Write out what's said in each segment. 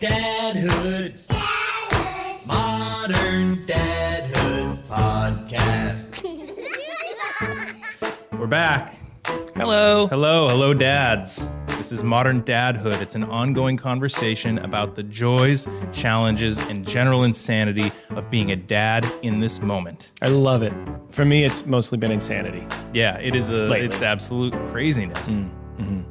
Dadhood. Modern Dadhood podcast. We're back. Hello, dads. This is Modern Dadhood. It's an ongoing conversation about the joys, challenges, and general insanity of being a dad in this moment. I love it. For me, it's mostly been insanity. Yeah, it's absolute craziness.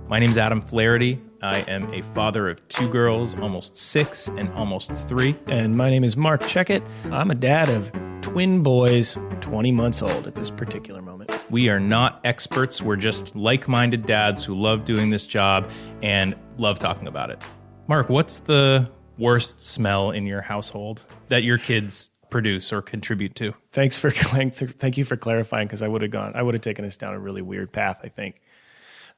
My name's Adam Flaherty. I am a father of 2 girls, almost 6 and almost 3. And my name is Mark Checkett. I'm a dad of twin boys, 20 months old at this particular moment. We are not experts. We're just like-minded dads who love doing this job and love talking about it. Mark, what's the worst smell in your household that your kids produce or contribute to? Thank you for clarifying, because I would have taken us down a really weird path, I think.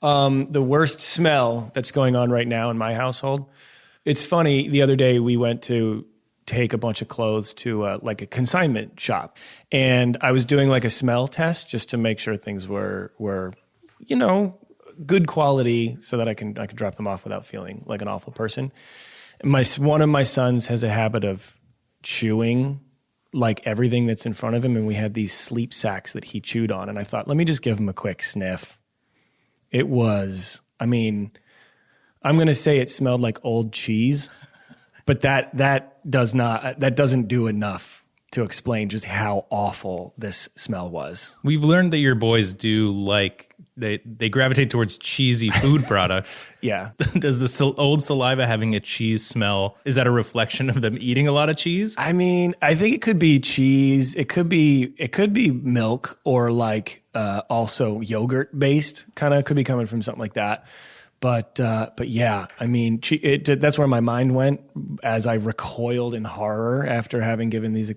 The worst smell that's going on right now in my household. It's funny. The other day we went to take a bunch of clothes to like a consignment shop, and I was doing like a smell test just to make sure things were good quality, so that I could drop them off without feeling like an awful person. One of my sons has a habit of chewing like everything that's in front of him, and we had these sleep sacks that he chewed on, and I thought, let me just give him a quick sniff. It was, I'm going to say it smelled like old cheese, but that doesn't do enough to explain just how awful this smell was. We've learned that your boys do they gravitate towards cheesy food products. Yeah. Does the old saliva having a cheese smell, is that a reflection of them eating a lot of cheese? I think it could be cheese. It could be milk, or like also yogurt based, kind of could be coming from something like that. But yeah, that's where my mind went as I recoiled in horror after having given these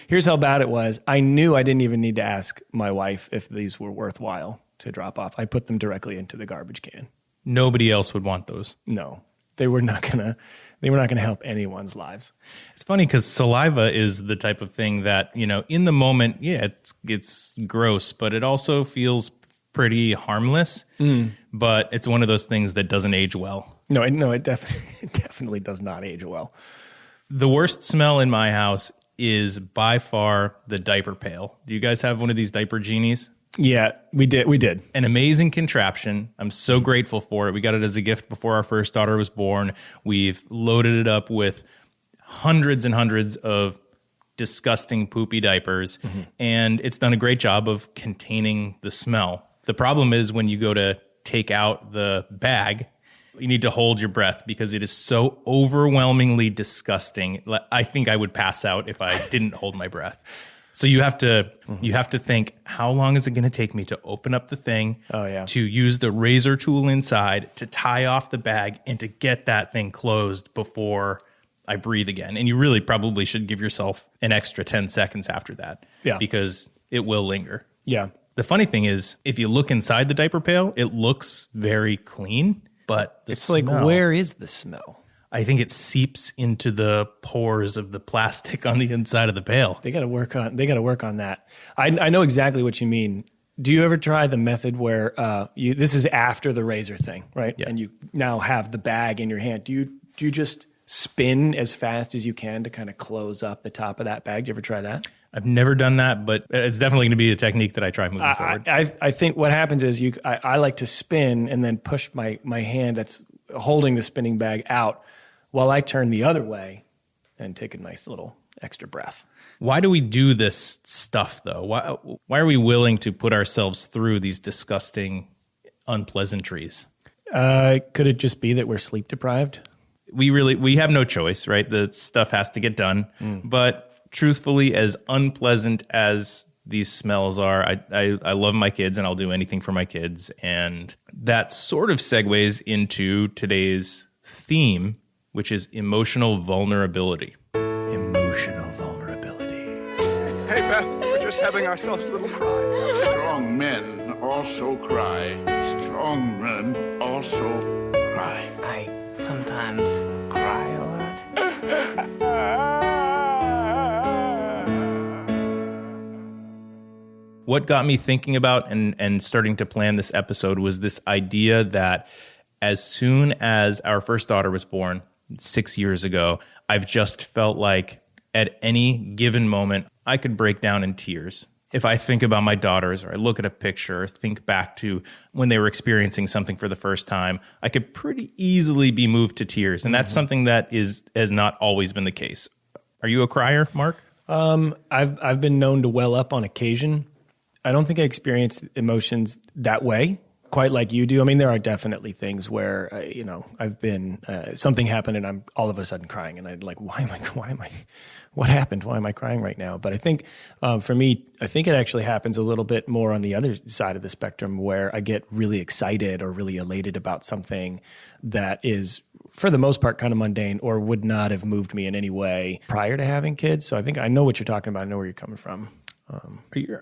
here's how bad it was. I knew I didn't even need to ask my wife if these were worthwhile to drop off. I put them directly into the garbage can. Nobody else would want those. No, they were not gonna help anyone's lives. It's funny because saliva is the type of thing that, in the moment, yeah, it's gross, but it also feels pretty harmless. But it's one of those things that doesn't age well. No, it definitely does not age well. The worst smell in my house is by far the diaper pail. Do you guys have one of these diaper genies? Yeah, we did. An amazing contraption. I'm so grateful for it. We got it as a gift before our first daughter was born. We've loaded it up with hundreds and hundreds of disgusting poopy diapers, and it's done a great job of containing the smell. The problem is when you go to take out the bag, you need to hold your breath because it is so overwhelmingly disgusting. I think I would pass out if I didn't hold my breath. So you have to think, how long is it going to take me to open up the thing, to use the razor tool inside, to tie off the bag, and to get that thing closed before I breathe again? And you really probably should give yourself an extra 10 seconds after that, because it will linger. Yeah. The funny thing is, if you look inside the diaper pail, it looks very clean, but it's smell, like, where is the smell? I think it seeps into the pores of the plastic on the inside of the pail. They got to work on that. I know exactly what you mean. Do you ever try the method where this is after the razor thing, right? Yeah. And you now have the bag in your hand. Do you just spin as fast as you can to kind of close up the top of that bag? Do you ever try that? I've never done that, but it's definitely going to be a technique that I try moving forward. I think what happens is I like to spin and then push my hand that's holding the spinning bag out while I turn the other way and take a nice little extra breath. Why do we do this stuff, though? Why are we willing to put ourselves through these disgusting unpleasantries? Could it just be that we're sleep deprived? We have no choice, right? The stuff has to get done. But truthfully, as unpleasant as these smells are, I love my kids and I'll do anything for my kids. And that sort of segues into today's theme, which is emotional vulnerability. Emotional vulnerability. Hey, Beth, we're just having ourselves a little cry. Strong men also cry. Strong men also cry. I sometimes cry a lot. What got me thinking about and starting to plan this episode was this idea that as soon as our first daughter was born, 6 years ago, I've just felt like at any given moment, I could break down in tears. If I think about my daughters or I look at a picture or think back to when they were experiencing something for the first time, I could pretty easily be moved to tears. And that's something that has not always been the case. Are you a crier, Mark? I've been known to well up on occasion. I don't think I experience emotions that way, quite like you do. I mean, there are definitely things where, I've been, something happened and I'm all of a sudden crying and I'm like, what happened? Why am I crying right now? But I think for me, I think it actually happens a little bit more on the other side of the spectrum where I get really excited or really elated about something that is, for the most part, kind of mundane or would not have moved me in any way prior to having kids. So I think I know what you're talking about. I know where you're coming from.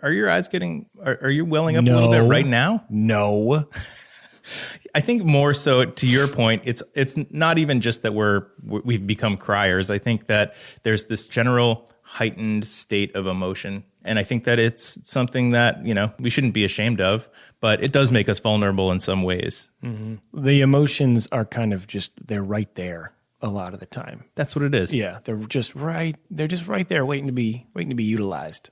Are your eyes are you welling up a little bit right now? No. I think more so to your point, it's not even just that we've become criers. I think that there's this general heightened state of emotion. And I think that it's something that, we shouldn't be ashamed of, but it does make us vulnerable in some ways. Mm-hmm. The emotions are kind of they're right there a lot of the time. That's what it is. Yeah. They're just right there waiting to be utilized.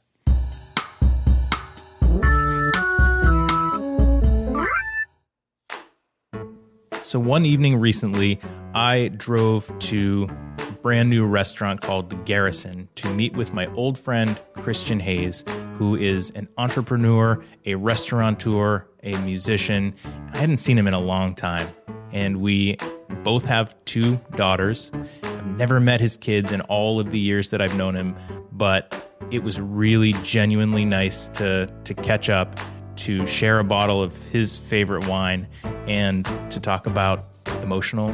So one evening recently, I drove to a brand new restaurant called The Garrison to meet with my old friend, Christian Hayes, who is an entrepreneur, a restaurateur, a musician. I hadn't seen him in a long time. And we both have 2 daughters. I've never met his kids in all of the years that I've known him, but it was really genuinely nice to catch up, to share a bottle of his favorite wine, and to talk about emotional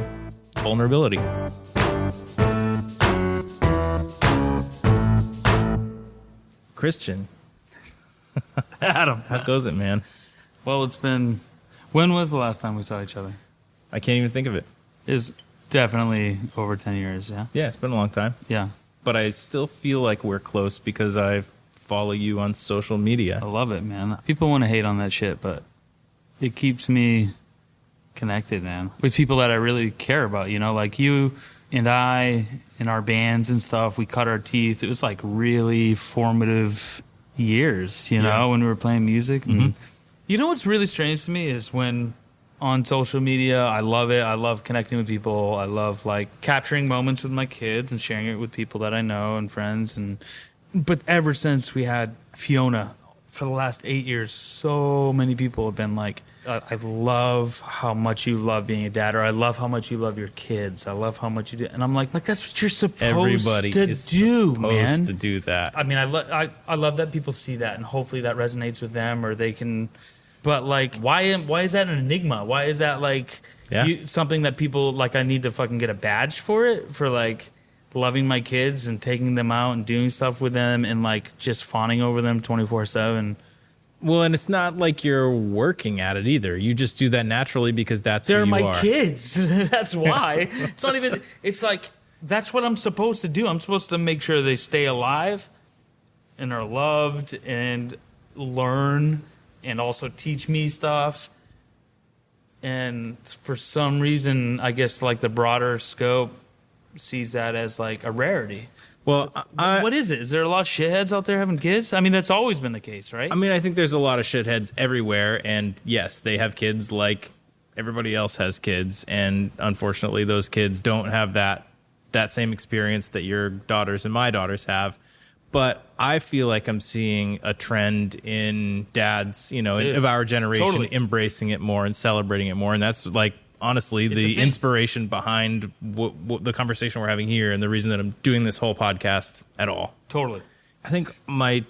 vulnerability. Christian. Adam. How goes it, man? Well, when was the last time we saw each other? I can't even think of it. It was definitely over 10 years, yeah? Yeah, it's been a long time. Yeah. But I still feel like we're close because I follow you on social media. I love it, man. People want to hate on that shit, but it keeps me connected, man, with people that I really care about, like you and I in our bands and stuff. We cut our teeth. It was like really formative years, when we were playing music. Mm-hmm. And you know what's really strange to me is when on social media, I love it. I love connecting with people. I love capturing moments with my kids and sharing it with people that I know and friends. But ever since we had Fiona, for the last 8 years, so many people have been like, I love how much you love being a dad, or I love how much you love your kids. I love how much you do. And I'm like that's what you're supposed Everybody to is do, supposed man. to do that. I mean, I love that people see that, and hopefully that resonates with them, or they can. But why is that an enigma? Why is that something that people I need to fucking get a badge for it, for loving my kids and taking them out and doing stuff with them and just fawning over them 24/7. Well, and it's not like you're working at it either. You just do that naturally because that's they're who you my are. kids. That's why. It's not even. It's that's what I'm supposed to do. I'm supposed to make sure they stay alive and are loved and learn and also teach me stuff. And for some reason, I guess the broader scope sees that as a rarity. Well, what is it? Is there a lot of shitheads out there having kids? I mean, that's always been the case, right? I mean, I think there's a lot of shitheads everywhere, and yes, they have kids like everybody else has kids, and unfortunately, those kids don't have that same experience that your daughters and my daughters have. But I feel like I'm seeing a trend in dads, of our generation, totally embracing it more and celebrating it more, and that's honestly the inspiration behind what the conversation we're having here and the reason that I'm doing this whole podcast at all. Totally. I think my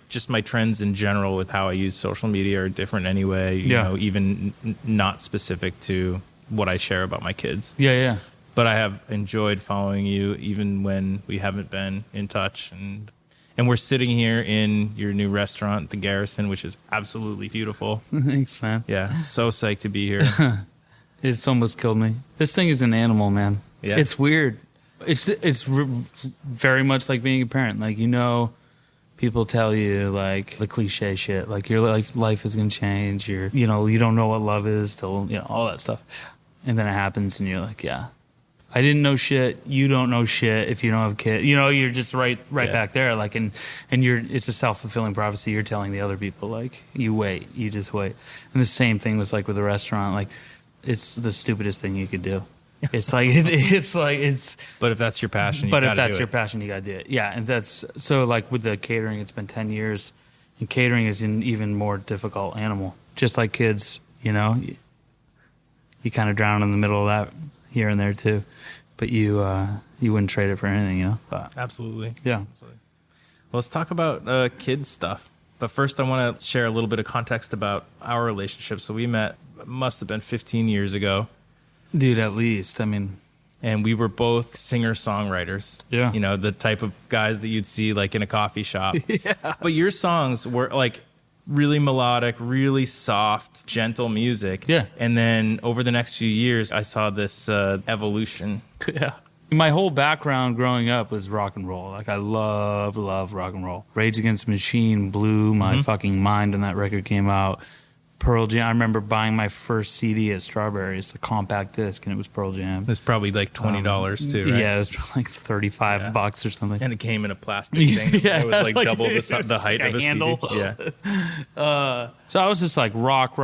trends in general with how I use social media are different anyway, even not specific to what I share about my kids. Yeah. But I have enjoyed following you even when we haven't been in touch, and we're sitting here in your new restaurant, The Garrison, which is absolutely beautiful. Thanks, man. Yeah, so psyched to be here. It's almost killed me. This thing is an animal, man. Yeah. It's weird. It's very much like being a parent. People tell you the cliche shit, your life is gonna change. You don't know what love is till all that stuff, and then it happens, and you're like, yeah. I didn't know shit. You don't know shit if you don't have kids. You're just right back there. Like, and it's a self-fulfilling prophecy. You're telling the other people, like, you just wait. And the same thing was like with the restaurant. Like, it's the stupidest thing you could do. It's like, But if that's your passion, you gotta do it. Yeah. And that's, so like with the catering, it's been 10 years and catering is an even more difficult animal. Just like kids, you kind of drown in the middle of that here and there too. But you wouldn't trade it for anything, But, absolutely. Yeah. Absolutely. Well, let's talk about kids stuff. But first, I want to share a little bit of context about our relationship. So we met, must have been 15 years ago. Dude, at least. I mean... And we were both singer-songwriters. Yeah. The type of guys that you'd see, like, in a coffee shop. Yeah. But your songs were, like, really melodic, really soft, gentle music. Yeah. And then over the next few years, I saw this evolution. Yeah. My whole background growing up was rock and roll. Like, I love rock and roll. Rage Against the Machine blew my fucking mind when that record came out. Pearl Jam. I remember buying my first CD at Strawberry. It's a compact disc, and it was Pearl Jam. It was probably like $20 too, right? Yeah, it was like $35 or something. And it came in a plastic thing. Yeah, it was like double the height of a handle. CD. Yeah. So I was just like rock.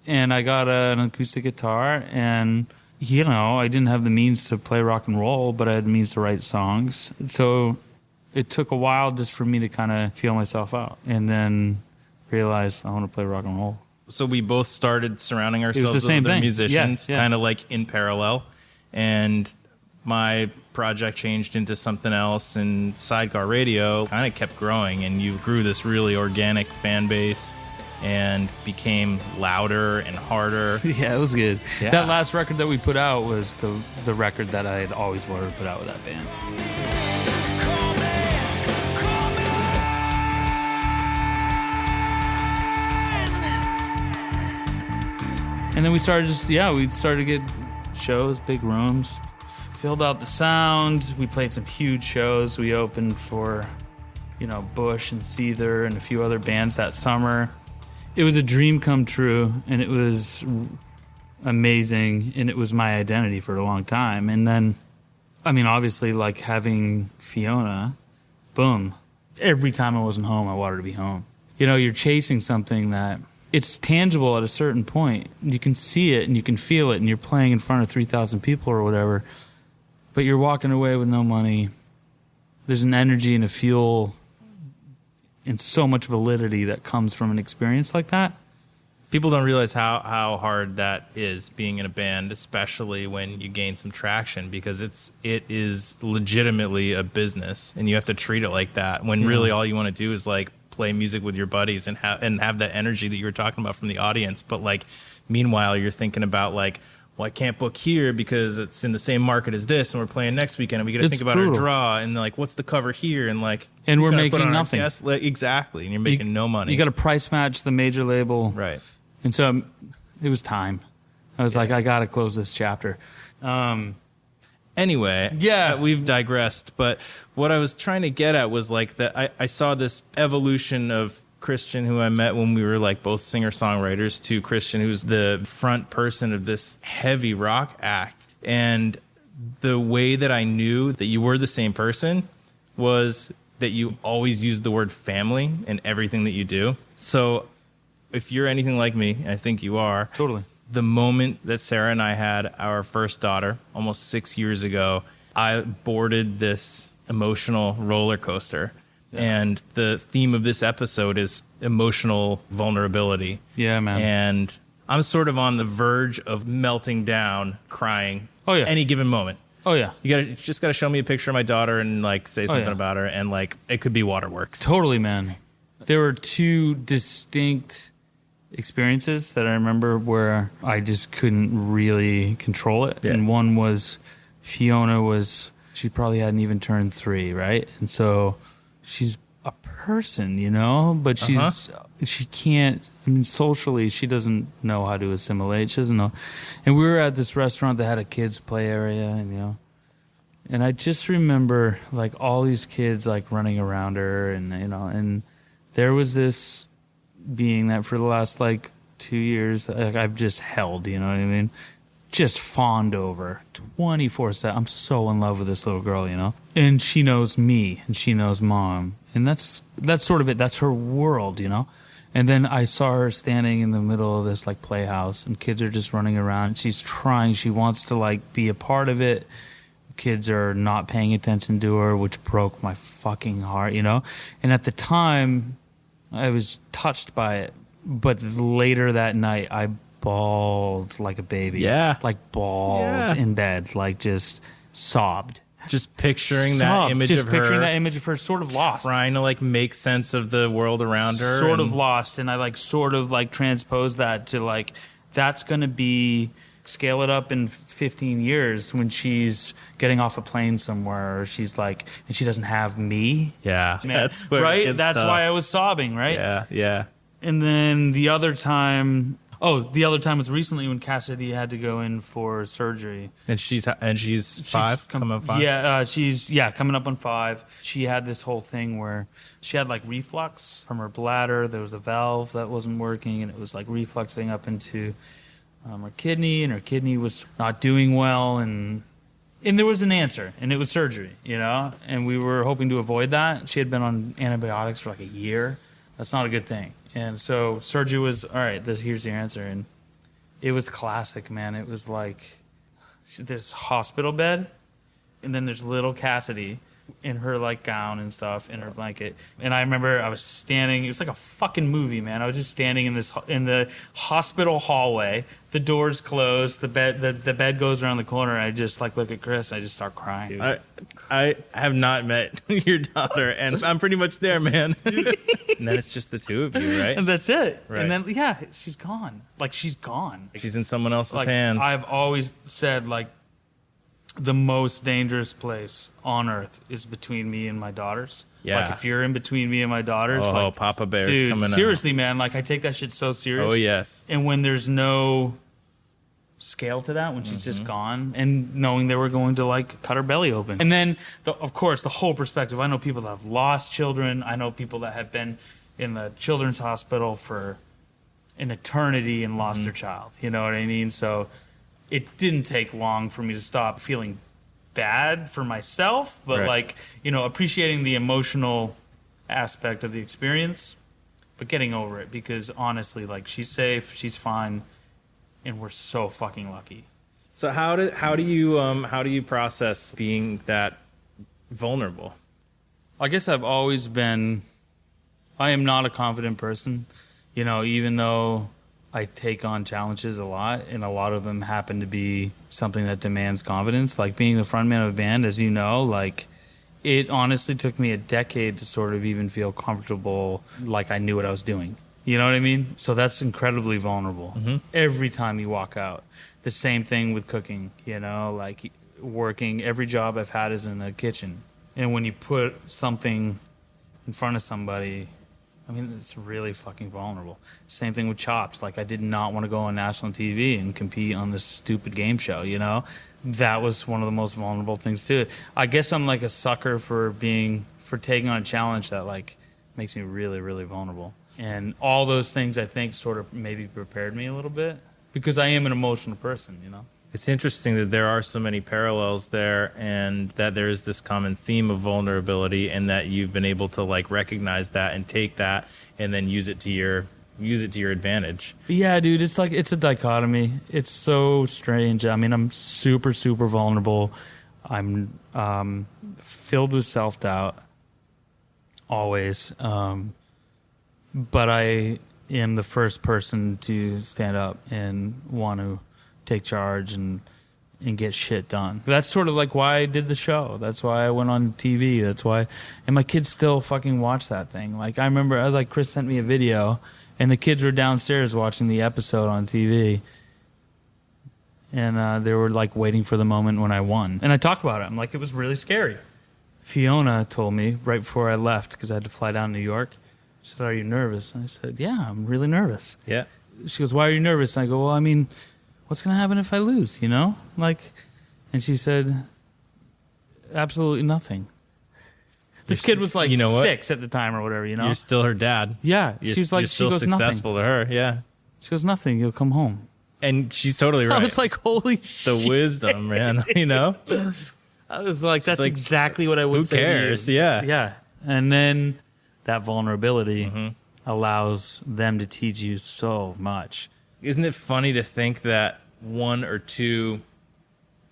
And I got an acoustic guitar, and, I didn't have the means to play rock and roll, but I had the means to write songs. So it took a while just for me to kind of feel myself out. And then realized I want to play rock and roll. So we both started surrounding ourselves with other musicians, kind of like in parallel. And my project changed into something else, and Sidecar Radio kind of kept growing, and you grew this really organic fan base and became louder and harder. Yeah, it was good. Yeah. That last record that we put out was the record that I had always wanted to put out with that band. And then we started to get shows, big rooms, filled out the sound. We played some huge shows. We opened for, Bush and Seether and a few other bands that summer. It was a dream come true, and it was amazing, and it was my identity for a long time. And then, obviously, like having Fiona, boom. Every time I wasn't home, I wanted to be home. You're chasing something that... It's tangible at a certain point. You can see it and you can feel it, and you're playing in front of 3,000 people or whatever, but you're walking away with no money. There's an energy and a fuel and so much validity that comes from an experience like that. People don't realize how hard that is, being in a band, especially when you gain some traction, because it is legitimately a business, and you have to treat it like that, when really all you want to do is like play music with your buddies and have that energy that you were talking about from the audience. But like, meanwhile, you're thinking about like, well, I can't book here because it's in the same market as this, and we're playing next weekend, and we got to think about our draw, and like, what's the cover here, and like, and we're making nothing. Exactly, and you're making no money. You got to price match the major label, right? And so it was time. I was like, I got to close this chapter. Anyway, we've digressed, but what I was trying to get at was like that I saw this evolution of Christian, who I met when we were like both singer-songwriters, to Christian, who's the front person of this heavy rock act. And the way that I knew that you were the same person was that you've always used the word family in everything that you do. So if you're anything like me, I think you are. Totally. The moment that Sarah and I had our first daughter, almost 6 years ago, I boarded this emotional roller coaster. Yeah. And the theme of this episode is emotional vulnerability. Yeah, man. And I'm sort of on the verge of melting down, crying. Oh, yeah. Any given moment. Oh, yeah. You just got to show me a picture of my daughter and like say something about her, and like it could be waterworks. Totally, man. There were two distinct experiences that I remember where I just couldn't really control it. Yeah. And one was Fiona she probably hadn't even turned 3, right? And so she's a person, but she can't, socially, she doesn't know how to assimilate. She doesn't know. And we were at this restaurant that had a kids play area, and I just remember like all these kids like running around her, and there was this being that for the last like 2 years, like, I've just held, you know what I mean? just fawned over 24/7. I'm so in love with this little girl, you know? And she knows me and she knows mom. And that's sort of it. That's her world, you know? And then I saw her standing in the middle of this like playhouse and kids are just running around. She's trying. She wants to like be a part of it. Kids are not paying attention to her, which broke my fucking heart, you know? And at the time, I was touched by it. But later that night, I bawled like a baby. Yeah. Like bawled in bed, like just sobbed. Just picturing that image just of her. picturing that image of her sort of lost. Trying to like make sense of the world around her. Sort of lost. And I like sort of like transposed that to like, that's going to be, scale it up in 15 years when she's getting off a plane somewhere or she's like, and she doesn't have me. Yeah. Man, That's where right? it gets That's tough. why I was sobbing, right? Yeah. Yeah. And then the other time was recently when Cassidy had to go in for surgery. And she's 5, coming up 5. Yeah, she's coming up on 5. She had this whole thing where she had like reflux from her bladder. There was a valve that wasn't working, and it was like refluxing up into her kidney, and her kidney was not doing well, and there was an answer, and it was surgery, you know. And we were hoping to avoid that. She had been on antibiotics for like a year. That's not a good thing. And so surgery was, all right, here's the answer. And it was classic, man. It was like this hospital bed, and then there's little Cassidy in her like gown and stuff, in her blanket. And I remember I was standing, it was like a fucking movie, man. I was just standing in the hospital hallway. The door's closed, the bed goes around the corner. I just like look at Chris, and I just start crying. I have not met your daughter, and I'm pretty much there, man. And then it's just the two of you, right? And that's it. Right. And then she's gone. Like she's gone. She's in someone else's Like, hands. I've always said like the most dangerous place on earth is between me and my daughters. Yeah. Like if you're in between me and my daughters, Oh, like, Papa Bear's dude, coming out. seriously, man, like I take that shit so serious. Oh, yes. And when there's no scale to that, when she's just gone, and knowing they were going to like cut her belly open. And then of course the whole perspective. I know people that have lost children. I know people that have been in the children's hospital for an eternity and lost their child. You know what I mean? So it didn't take long for me to stop feeling bad for myself, but Right. like, you know, appreciating the emotional aspect of the experience, but getting over it, because honestly, like, she's safe, she's fine, and we're so fucking lucky. So how do you process being that vulnerable? I guess I am not a confident person, you know, even though I take on challenges a lot, and a lot of them happen to be something that demands confidence. Like being the frontman of a band, as you know, like it honestly took me a decade to sort of even feel comfortable, like I knew what I was doing. You know what I mean? So that's incredibly vulnerable. Mm-hmm. Every time you walk out. The same thing with cooking, you know, like working, every job I've had is in the kitchen. And when you put something in front of somebody, I mean, it's really fucking vulnerable. Same thing with Chopped. Like, I did not want to go on national TV and compete on this stupid game show, you know? That was one of the most vulnerable things to it. I guess I'm like a sucker for taking on a challenge that, like, makes me really, really vulnerable. And all those things, I think, sort of maybe prepared me a little bit, because I am an emotional person, you know? It's interesting that there are so many parallels there, and that there is this common theme of vulnerability, and that you've been able to like recognize that and take that and then use it to your advantage. Yeah, dude, it's like, it's a dichotomy. It's so strange. I mean, I'm super, super vulnerable. I'm filled with self-doubt always. But I am the first person to stand up and want to take charge and get shit done. That's sort of like why I did the show. That's why I went on TV. That's why, and my kids still fucking watch that thing. Like, I remember, like, Chris sent me a video, and the kids were downstairs watching the episode on TV, and they were like waiting for the moment when I won. And I talked about it. I'm like, it was really scary. Fiona told me right before I left, because I had to fly down to New York. She said, "Are you nervous?" And I said, "Yeah, I'm really nervous." Yeah. She goes, "Why are you nervous?" And I go, "Well, I mean, what's going to happen if I lose, you know?" Like, and she said, "Absolutely nothing." This kid was like, you know, 6 at the time or whatever, you know? You're still her dad. Yeah. You're, She's like, you're still she goes, successful nothing. to her, yeah. She goes, "Nothing, you'll come home." And she's totally right. I was like, holy the wisdom, man, I was like, that's like, exactly what I would say. Who cares? To you. Yeah. Yeah. And then that vulnerability allows them to teach you so much. Isn't it funny to think that one or two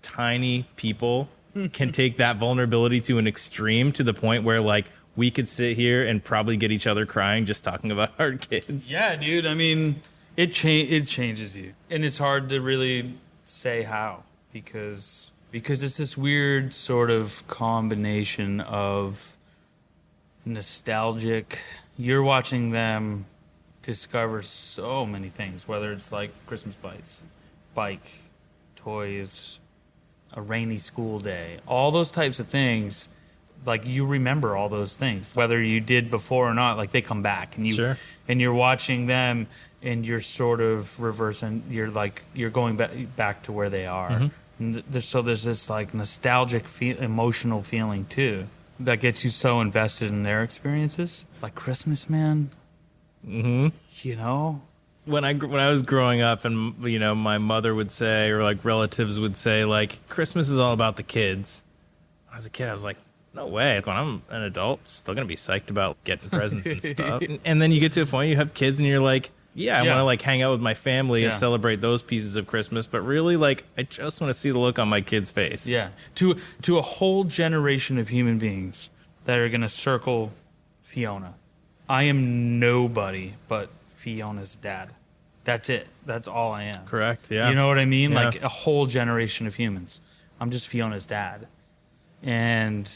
tiny people can take that vulnerability to an extreme, to the point where like we could sit here and probably get each other crying just talking about our kids? Yeah, dude. I mean, it changes you. And it's hard to really say how, because it's this weird sort of combination of nostalgic. You're watching them discover so many things, whether it's like Christmas lights, bike, toys, a rainy school day, all those types of things. Like, you remember all those things, whether you did before or not. Like, they come back, and you're watching them, and you're sort of reversing. You're going back to where they are. And so there's this like nostalgic, emotional feeling too that gets you so invested in their experiences. Like Christmas, man. You know, when I was growing up, and my mother would say, or like relatives would say, like, Christmas is all about the kids. When I was a kid, I was like, no way. When I'm an adult, still gonna be psyched about getting presents and stuff. And then you get to a point, you have kids, and you're like, I want to like hang out with my family and celebrate those pieces of Christmas, but really, like, I just want to see the look on my kid's face. Yeah, to a whole generation of human beings that are gonna circle Fiona. I am nobody but Fiona's dad. That's it. That's all I am. Correct. Yeah. You know what I mean? Yeah. Like a whole generation of humans. I'm just Fiona's dad. And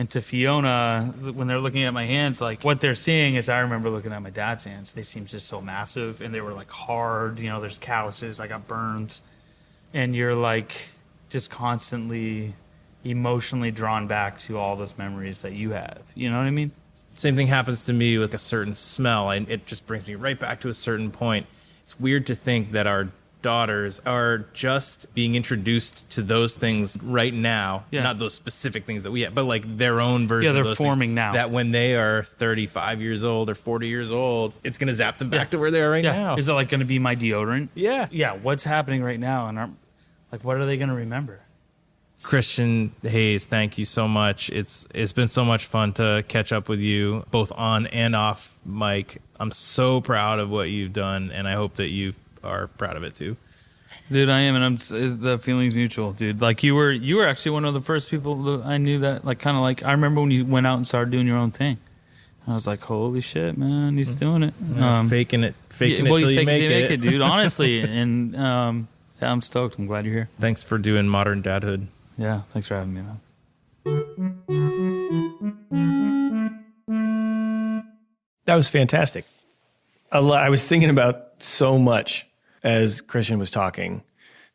to Fiona, when they're looking at my hands, like, what they're seeing is, I remember looking at my dad's hands. They seemed just so massive, and they were like hard. There's calluses. I got burns. And you're like just constantly emotionally drawn back to all those memories that you have. You know what I mean? Same thing happens to me with a certain smell, and it just brings me right back to a certain point. It's weird to think that our daughters are just being introduced to those things right now. Not those specific things that we have, but like their own version of those forming things, now. that when they are 35 years old or 40 years old, it's going to zap them back to where they are right now. Is it like going to be my deodorant? Yeah. What's happening right now? And what are they going to remember? Christian Hayes, thank you so much. It's been so much fun to catch up with you, both on and off mic. I'm so proud of what you've done, and I hope that you are proud of it too. Dude, I am, and the feeling's mutual, dude. Like, you were actually one of the first people that I knew that, like, kind of like, I remember when you went out and started doing your own thing. I was like, holy shit, man, he's doing it. Faking it till you make it, dude. Honestly, and I'm stoked. I'm glad you're here. Thanks for doing Modern Dadhood. Yeah, thanks for having me, man. That was fantastic. I was thinking about so much as Christian was talking,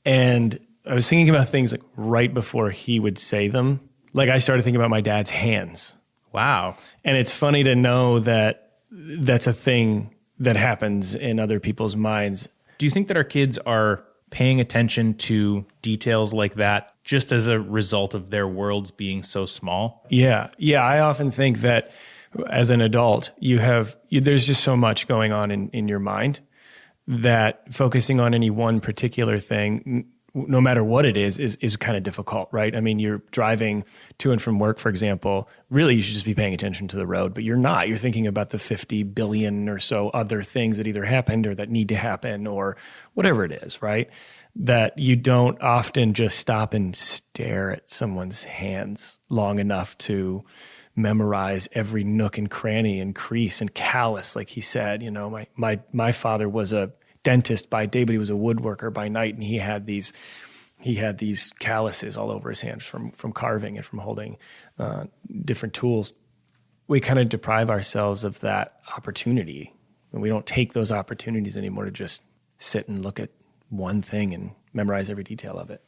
and I was thinking about things like right before he would say them. Like, I started thinking about my dad's hands. Wow. And it's funny to know that that's a thing that happens in other people's minds. Do you think that our kids are paying attention to details like that just as a result of their worlds being so small? Yeah. I often think that as an adult, there's just so much going on in your mind that focusing on any one particular thing, no matter what it is kind of difficult, right? I mean, you're driving to and from work, for example. Really, you should just be paying attention to the road, but you're not. You're thinking about the 50 billion or so other things that either happened or that need to happen or whatever it is, right? That you don't often just stop and stare at someone's hands long enough to memorize every nook and cranny and crease and callus, like he said. My father was a dentist by day, but he was a woodworker by night, and he had these calluses all over his hands from carving and from holding different tools. We kind of deprive ourselves of that opportunity, and we don't take those opportunities anymore to just sit and look at one thing and memorize every detail of it.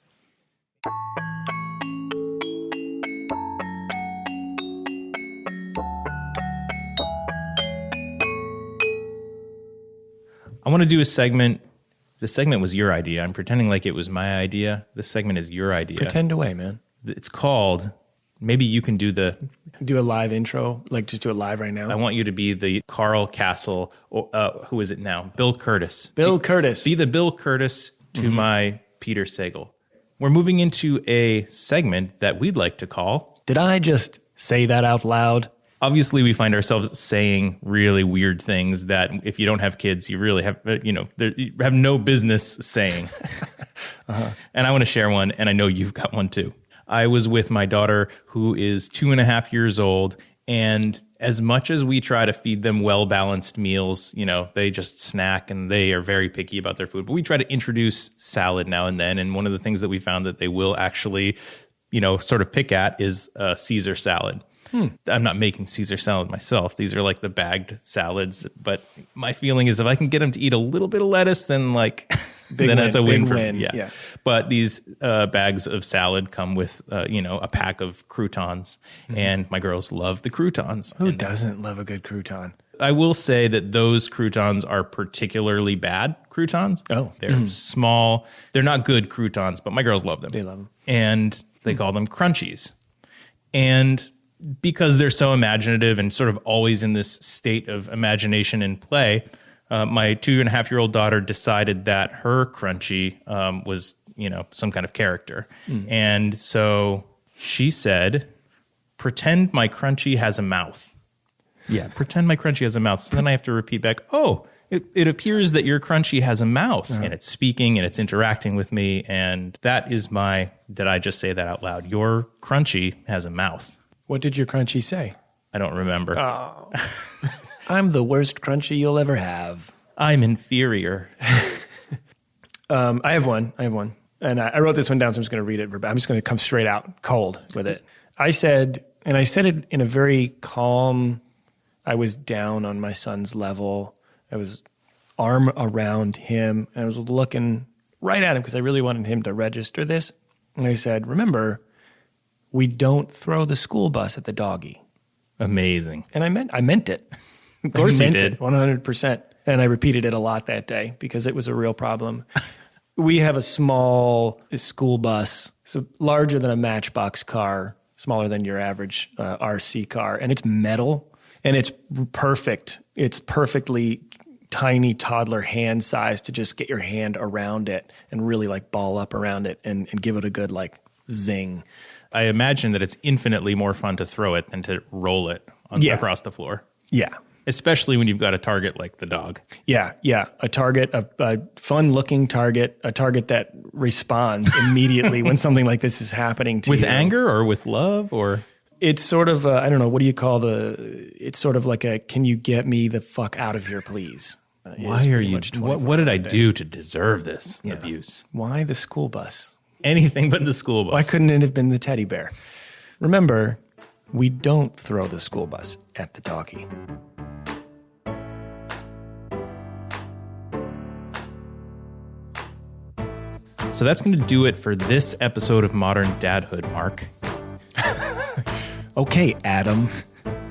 I want to do a segment. This segment was your idea. I'm pretending like it was my idea. This segment is your idea. Pretend away, man. It's called maybe you can do Do a live intro, like just do it live right now. I want you to be the Carl Castle, who is it now? Bill Curtis. Bill Curtis. Be the Bill Curtis to my Peter Sagal. We're moving into a segment that we'd like to call. Did I just say that out loud? Obviously, we find ourselves saying really weird things that if you don't have kids, you really have, you have no business saying. And I want to share one, and I know you've got one too. I was with my daughter who is 2.5 years old, and as much as we try to feed them well-balanced meals, they just snack and they are very picky about their food. But we try to introduce salad now and then. And one of the things that we found that they will actually, sort of pick at is Caesar salad. I'm not making Caesar salad myself. These are like the bagged salads. But my feeling is if I can get them to eat a little bit of lettuce, then that's a win for me. Yeah. But these bags of salad come with, a pack of croutons. And my girls love the croutons. Who doesn't love a good crouton? I will say that those croutons are particularly bad croutons. Oh. They're small. They're not good croutons, but my girls love them. They love them. And they call them crunchies. And because they're so imaginative and sort of always in this state of imagination and play, my 2.5-year-old daughter decided that her crunchie was, some kind of character. And so she said, pretend my crunchie has a mouth. Yeah, pretend my crunchie has a mouth. So then I have to repeat back, it appears that your crunchie has a mouth and it's speaking and it's interacting with me. And that is did I just say that out loud? Your crunchie has a mouth. What did your crunchie say? I don't remember. Oh. I'm the worst crunchie you'll ever have. I'm inferior. I have one. And I wrote this one down, so I'm just going to read it. I'm just going to come straight out cold with it. I said it in a very calm, I was down on my son's level. I was arm around him, and I was looking right at him because I really wanted him to register this. And I said, remember, we don't throw the school bus at the doggy. Amazing. And I meant it. Of course you did. 100%. And I repeated it a lot that day because it was a real problem. We have a small school bus, so larger than a Matchbox car, smaller than your average RC car, and it's metal, and it's perfect. It's perfectly tiny toddler hand size to just get your hand around it and really ball up around it and give it a good zing. I imagine that it's infinitely more fun to throw it than to roll it across the floor. Yeah. Especially when you've got a target like the dog. Yeah. A target, a fun-looking target, a target that responds immediately when something like this is happening to you. With anger or with love or? It's sort of, I don't know, what do you call it's sort of like a, can you get me the fuck out of here, please? Why are you, what did I do to deserve this abuse? Why the school bus? Anything but the school bus. Why couldn't it have been the teddy bear? Remember, we don't throw the school bus at the doggy. So that's going to do it for this episode of Modern Dadhood, Mark. Okay, Adam.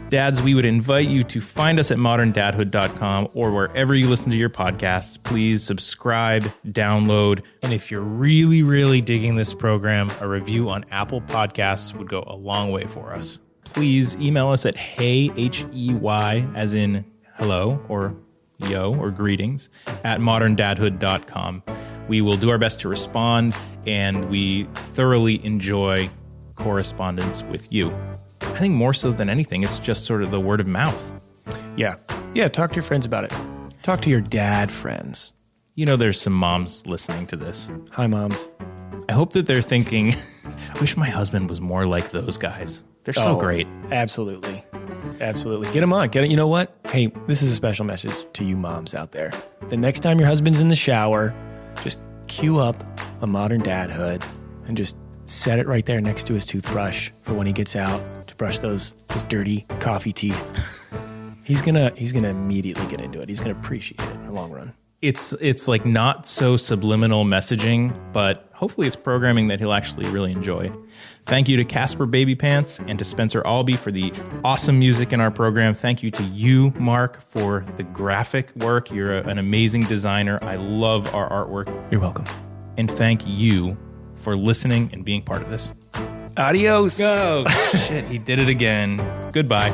Dads, we would invite you to find us at moderndadhood.com or wherever you listen to your podcasts. Please subscribe, download, and if you're really, really digging this program, a review on Apple Podcasts would go a long way for us. Please email us at hey, H-E-Y, as in hello or yo or greetings, at moderndadhood.com. We will do our best to respond, and we thoroughly enjoy correspondence with you. I think more so than anything, it's just sort of the word of mouth. Yeah. Yeah, talk to your friends about it. Talk to your dad friends. There's some moms listening to this. Hi, moms. I hope that they're thinking, I wish my husband was more like those guys. They're so great. Absolutely. Absolutely. Get them on. You know what? Hey, this is a special message to you moms out there. The next time your husband's in the shower, just cue up a Modern Dadhood and just set it right there next to his toothbrush for when he gets out to brush those dirty coffee teeth. He's gonna immediately get into it. He's gonna appreciate it in the long run. It's like not so subliminal messaging, but hopefully it's programming that he'll actually really enjoy. Thank you to Casper Baby Pants and to Spencer Albee for the awesome music in our program. Thank you to you, Mark, for the graphic work. You're an amazing designer. I love our artwork. You're welcome. And thank you for listening and being part of this. Adios. Oh, shit. He did it again. Goodbye.